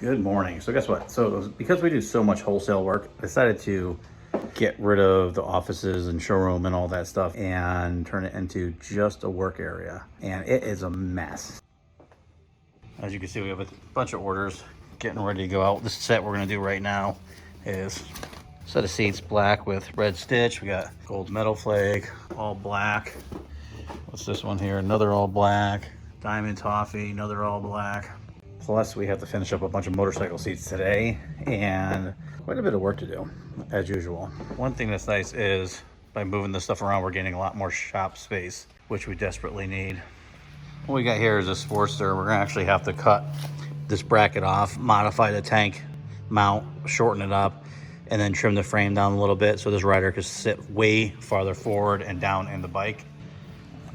Good morning. So guess what? So because we do so much wholesale work, I decided to get rid of the offices and showroom and all that stuff and turn it into just a work area. And it is a mess. As you can see, we have a bunch of orders getting ready to go out. This set we're gonna do right now is a set of seats, black with red stitch. We got gold metal flake, all black. What's this one here? Another all black. Diamond toffee, another all black. Plus, we have to finish up a bunch of motorcycle seats today and quite a bit of work to do, as usual. One thing that's nice is by moving this stuff around, we're getting a lot more shop space, which we desperately need. What we got here is a Sportster. We're gonna actually have to cut this bracket off, modify the tank mount, shorten it up, and then trim the frame down a little bit so this rider could sit way farther forward and down in the bike.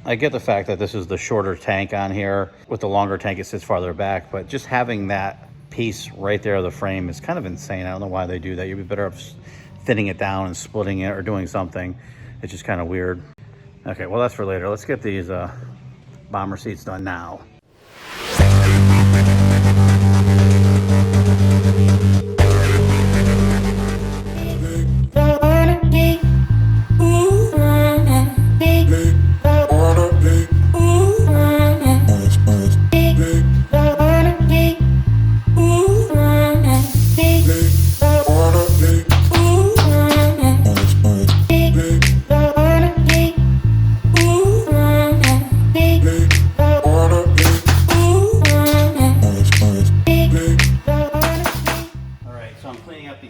I get the fact that this is the shorter tank on here. With the longer tank, it sits farther back, but just having that piece right there of the frame is kind of insane. I don't know why they do that. You'd be better off thinning it down and splitting it or doing something. It's just kind of weird. Okay, well, that's for later. Let's get these bomber seats done now.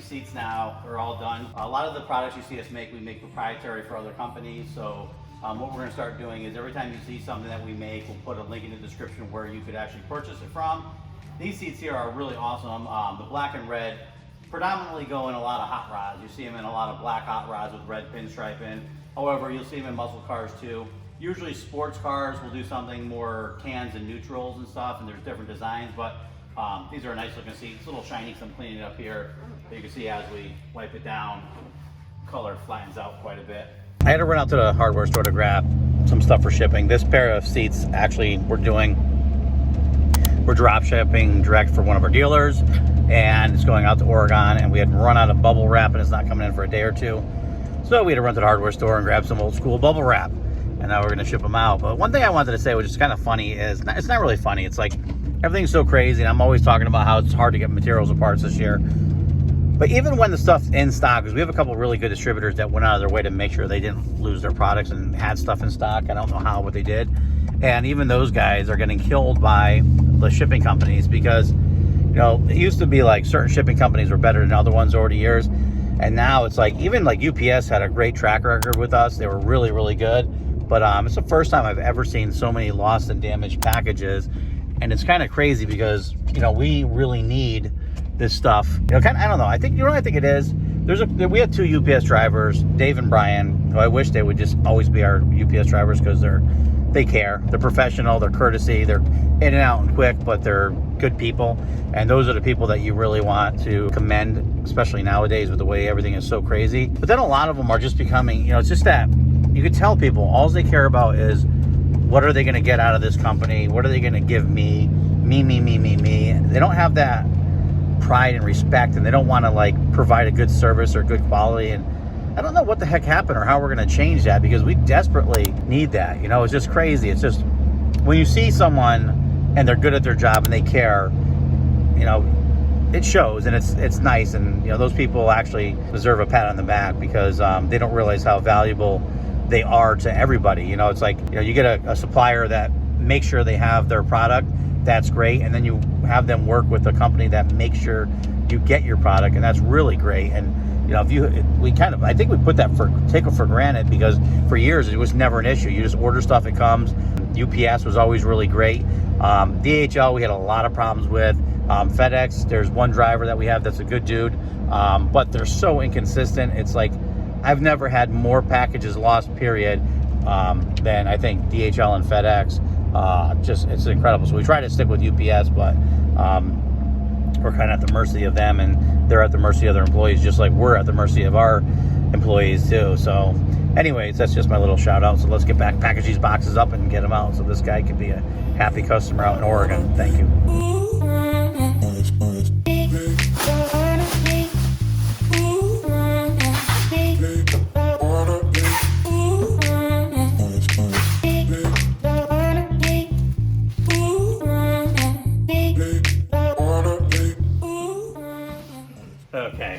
Seats now are all done. A lot of the products you see us make, we make proprietary for other companies. So what we're going to start doing is every time you see something that we make, we'll put a link in the description where you could actually purchase it from. These seats here are really awesome. The black and red predominantly go in a lot of hot rods. You see them in a lot of black hot rods with red pinstriping. However, you'll see them in muscle cars too. Usually sports cars will do something more tans and neutrals and stuff, and there's different designs, but these are a nice looking seats. It's a little shiny because I'm cleaning it up here. But you can see as we wipe it down, color flattens out quite a bit. I had to run out to the hardware store to grab some stuff for shipping. This pair of seats actually we're drop shipping direct for one of our dealers, and it's going out to Oregon, and we had run out of bubble wrap and it's not coming in for a day or two. So we had to run to the hardware store and grab some old school bubble wrap, and now we're gonna ship them out. But one thing I wanted to say, which is kind of funny, is it's not really funny. It's like everything's so crazy, and I'm always talking about how it's hard to get materials and parts this year. But even when the stuff's in stock, because we have a couple of really good distributors that went out of their way to make sure they didn't lose their products and had stuff in stock. I don't know how, what they did. And even those guys are getting killed by the shipping companies because, you know, it used to be like certain shipping companies were better than other ones over the years. And now it's like, even like UPS had a great track record with us. They were really, really good. But it's the first time I've ever seen so many lost and damaged packages. And it's kind of crazy because, you know, we really need this stuff. You know, I don't know. I think, you know what I think it is? We have two UPS drivers, Dave and Brian, who I wish they would just always be our UPS drivers because they care. They're professional, they're courtesy, they're in and out and quick, but they're good people. And those are the people that you really want to commend, especially nowadays with the way everything is so crazy. But then a lot of them are just becoming, you know, it's just that you could tell people all they care about is what are they going to get out of this company? What are they going to give me? Me. They don't have that pride and respect, and they don't want to like provide a good service or good quality. And I don't know what the heck happened or how we're going to change that, because we desperately need that. You know, it's just crazy. It's just when you see someone and they're good at their job and they care, you know, it shows, and it's nice. And you know, those people actually deserve a pat on the back because they don't realize how valuable they are to everybody. You know, it's like, you know, you get a supplier that makes sure they have their product. That's great. And then you have them work with a company that makes sure you get your product, and that's really great. And you know, I think we take it for granted because for years it was never an issue. You just order stuff, it comes. UPS was always really great. DHL we had a lot of problems with. FedEx, there's one driver that we have that's a good dude, but they're so inconsistent. It's like I've never had more packages lost, period, than I think DHL and FedEx. It's incredible. So we try to stick with UPS, but we're kind of at the mercy of them, and they're at the mercy of their employees, just like we're at the mercy of our employees too. So anyways, that's just my little shout out. So let's get back, package these boxes up and get them out so this guy can be a happy customer out in Oregon. Thank you.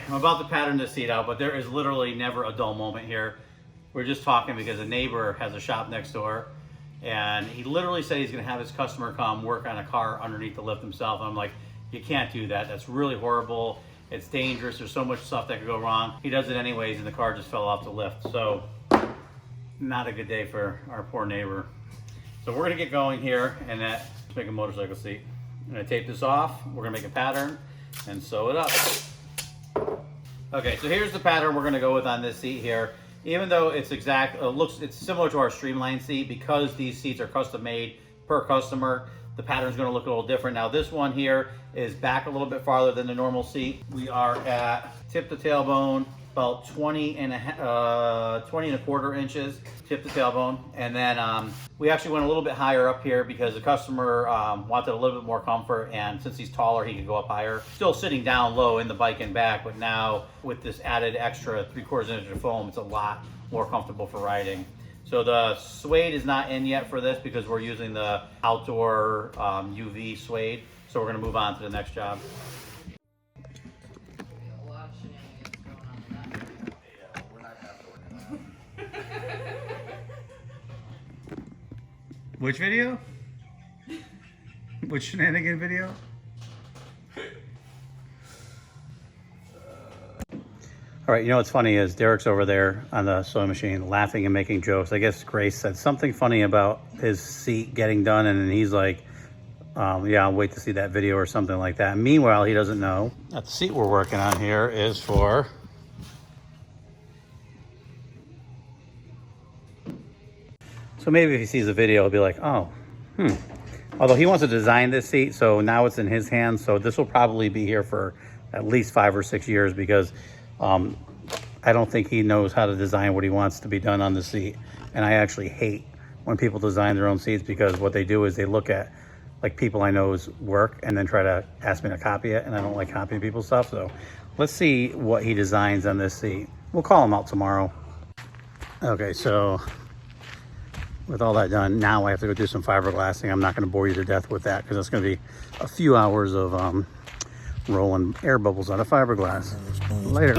I'm about to pattern this seat out, but there is literally never a dull moment here. We're just talking because a neighbor has a shop next door, and he literally said he's gonna have his customer come work on a car underneath the lift himself. And I'm like, you can't do that. That's really horrible. It's dangerous. There's so much stuff that could go wrong. He does it anyways, and the car just fell off the lift. So not a good day for our poor neighbor. So we're gonna get going here, and let's make a motorcycle seat. I'm gonna tape this off. We're gonna make a pattern and sew it up. Okay, so here's the pattern we're gonna go with on this seat here. Even though it's it's similar to our Streamline seat, because these seats are custom made per customer, the pattern's gonna look a little different. Now this one here is back a little bit farther than the normal seat. We are at tip to tailbone, about 20 and a quarter inches, tip to tailbone. And then we actually went a little bit higher up here because the customer wanted a little bit more comfort, and since he's taller, he could go up higher. Still sitting down low in the bike and back, but now with this added extra 3/4 inch of foam, it's a lot more comfortable for riding. So the suede is not in yet for this because we're using the outdoor UV suede. So we're gonna move on to the next job. Which video? Which shenanigan video? All right, you know what's funny is Derek's over there on the sewing machine laughing and making jokes. I guess Grace said something funny about his seat getting done, and then he's like, yeah, I'll wait to see that video or something like that. Meanwhile, he doesn't know that the seat we're working on here is for so maybe if he sees the video, he'll be like, oh, Although he wants to design this seat, so now it's in his hands. So this will probably be here for at least 5 or 6 years because I don't think he knows how to design what he wants to be done on the seat. And I actually hate when people design their own seats because what they do is they look at like people I know's work and then try to ask me to copy it. And I don't like copying people's stuff. So let's see what he designs on this seat. We'll call him out tomorrow. Okay, so with all that done, now I have to go do some fiberglassing. I'm not going to bore you to death with that because that's going to be a few hours of rolling air bubbles out of fiberglass. Later.